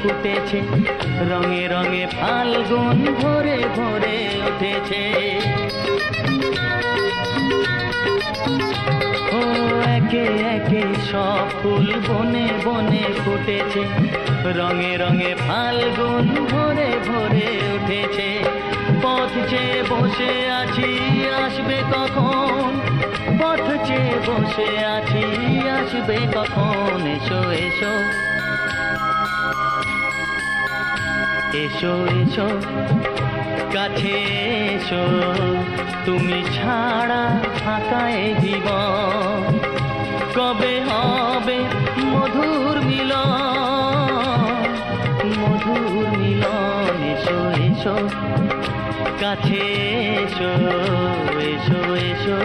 ফুটেছে, রঙে রঙে ফাল্গুন ভরে ভরে উঠেছে। ও একে একে সব ফুল বনে বনে ফুটেছে, রঙে রঙে ফাল্গুন ভরে ভরে উঠেছে। পথ চেয়ে বসে আছি আসবে কখন, পথ চেয়ে বসে আছি আসবে কখন। এসো এসো এসো এসো কাছে এসো, তুমি ছাড়া ফাঁকা এ জীবন। কবে হবে মধুর মিলন, মধুর মিলন। এসো এসো কাছে এসো, এসো এসো।